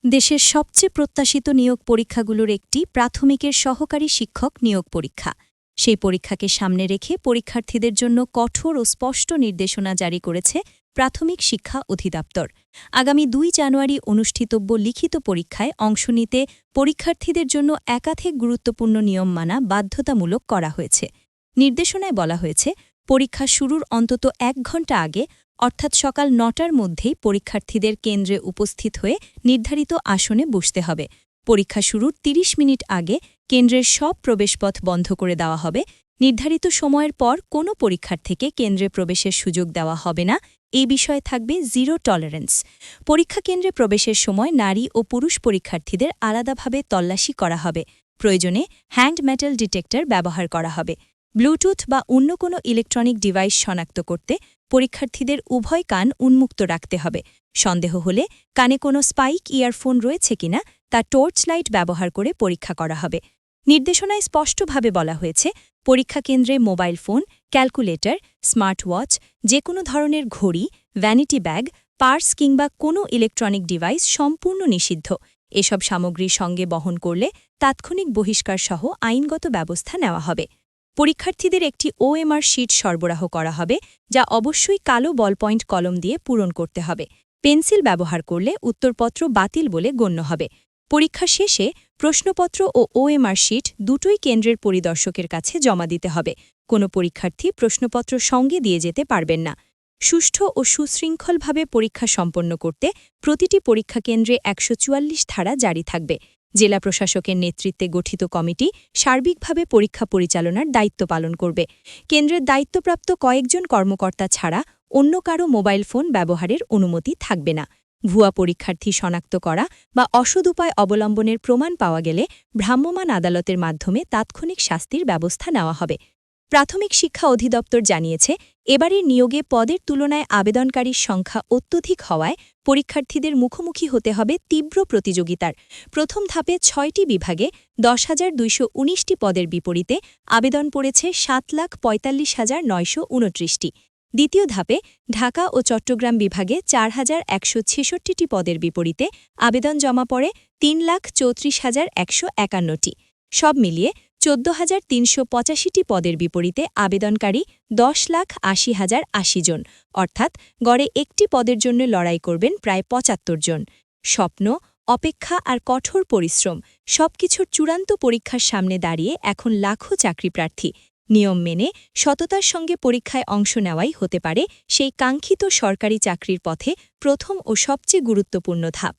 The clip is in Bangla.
দেশের সবচেয়ে প্রত্যাশিত নিয়োগ পরীক্ষাগুলোর একটি প্রাথমিকের সহকারী শিক্ষক নিয়োগ পরীক্ষা। সেই পরীক্ষাকে সামনে রেখে পরীক্ষার্থীদের জন্য কঠোর ও স্পষ্ট নির্দেশনা জারি করেছে প্রাথমিক শিক্ষা অধিদপ্তর। আগামী ২ জানুয়ারি অনুষ্ঠিতব্য লিখিত পরীক্ষায় অংশ নিতে পরীক্ষার্থীদের জন্য একাধিক গুরুত্বপূর্ণ নিয়ম মানা বাধ্যতামূলক করা হয়েছে। নির্দেশনায় বলা হয়েছে, পরীক্ষা শুরুর অন্তত ১ ঘণ্টা আগে অর্থাৎ সকাল ৯টার মধ্যেই পরীক্ষার্থীদের কেন্দ্রে উপস্থিত হয়ে নির্ধারিত আসনে বসতে হবে। পরীক্ষা শুরুর ৩০ মিনিট আগে কেন্দ্রের সব প্রবেশপথ বন্ধ করে দেওয়া হবে। নির্ধারিত সময়ের পর কোনো পরীক্ষার্থীকে কেন্দ্রে প্রবেশের সুযোগ দেওয়া হবে না। এই বিষয়ে থাকবে জিরো টলারেন্স। পরীক্ষা কেন্দ্রে প্রবেশের সময় নারী ও পুরুষ পরীক্ষার্থীদের আলাদাভাবে তল্লাশি করা হবে। প্রয়োজনে হ্যান্ড মেটাল ডিটেক্টর ব্যবহার করা হবে। ব্লুটুথ বা অন্য কোনো ইলেকট্রনিক ডিভাইস শনাক্ত করতে পরীক্ষার্থীদের উভয় কান উন্মুক্ত রাখতে হবে। সন্দেহ হলে কানে কোনো স্পাইক ইয়ারফোন রয়েছে কিনা তা টর্চ লাইট ব্যবহার করে পরীক্ষা করা হবে। নির্দেশনায় স্পষ্টভাবে বলা হয়েছে, পরীক্ষা কেন্দ্রে mobile phone, calculator, smart watch, যে কোনো ধরনের ঘড়ি, ভ্যানিটি ব্যাগ, পার্স কিংবা কোনো ইলেকট্রনিক ডিভাইস সম্পূর্ণ নিষিদ্ধ। এসব সামগ্রী সঙ্গে বহন করলে তাৎক্ষণিক বহিষ্কারসহ আইনগত ব্যবস্থা নেওয়া হবে। পরীক্ষার্থীদের একটি ওএমআর শিট সরবরাহ করা হবে, যা অবশ্যই কালো বলপয়েন্ট কলম দিয়ে পূরণ করতে হবে। পেন্সিল ব্যবহার করলে উত্তরপত্র বাতিল বলে গণ্য হবে। পরীক্ষা শেষে প্রশ্নপত্র ও ওএমআর শিট দুটোই কেন্দ্রের পরিদর্শকের কাছে জমা দিতে হবে। কোনো পরীক্ষার্থী প্রশ্নপত্র সঙ্গে দিয়ে যেতে পারবেন না। সুষ্ঠু ও সুশৃঙ্খলভাবে পরীক্ষা সম্পন্ন করতে প্রতিটি পরীক্ষা কেন্দ্রে ১৪৪ ধারা জারি থাকবে। জেলা প্রশাসকের নেতৃত্বে গঠিত কমিটি সার্বিকভাবে পরীক্ষা পরিচালনার দায়িত্ব পালন করবে। কেন্দ্রের দায়িত্বপ্রাপ্ত কয়েকজন কর্মকর্তা ছাড়া অন্য কারও মোবাইল ফোন ব্যবহারের অনুমতি থাকবে না। ভুয়া পরীক্ষার্থী শনাক্ত করা বা অসৎ উপায় অবলম্বনের প্রমাণ পাওয়া গেলে ভ্রাম্যমাণ আদালতের মাধ্যমে তাৎক্ষণিক শাস্তির ব্যবস্থা নেওয়া হবে। প্রাথমিক শিক্ষা অধিদপ্তর জানিয়েছে, এবারের নিয়োগে পদের তুলনায় আবেদনকারীর সংখ্যা অত্যধিক হওয়ায় পরীক্ষার্থীদের মুখোমুখি হতে হবে তীব্র প্রতিযোগিতার। প্রথম ধাপে ৬টি বিভাগে ১০,২১৯টি পদের বিপরীতে আবেদন পড়েছে ৭,৪৫,৯২৯টি। দ্বিতীয় ধাপে ঢাকা ও চট্টগ্রাম বিভাগে ৪,১৬৬টি পদের বিপরীতে আবেদন জমা পড়ে ৩,৩৪,১৫১টি। সব মিলিয়ে ১৪,৩৮৫টি পদের বিপরীতে আবেদনকারী ১০,৮০,০৮০ জন, অর্থাৎ গড়ে একটি পদের জন্য লড়াই করবেন প্রায় ৭৫ জন। স্বপ্ন, অপেক্ষা আর কঠোর পরিশ্রম সবকিছুর চূড়ান্ত পরীক্ষার সামনে দাঁড়িয়ে এখন লাখো চাকরিপ্রার্থী। নিয়ম মেনে সততার সঙ্গে পরীক্ষায় অংশ নেওয়াই হতে পারে সেই কাঙ্ক্ষিত সরকারি চাকরির পথে প্রথম ও সবচেয়ে গুরুত্বপূর্ণ ধাপ।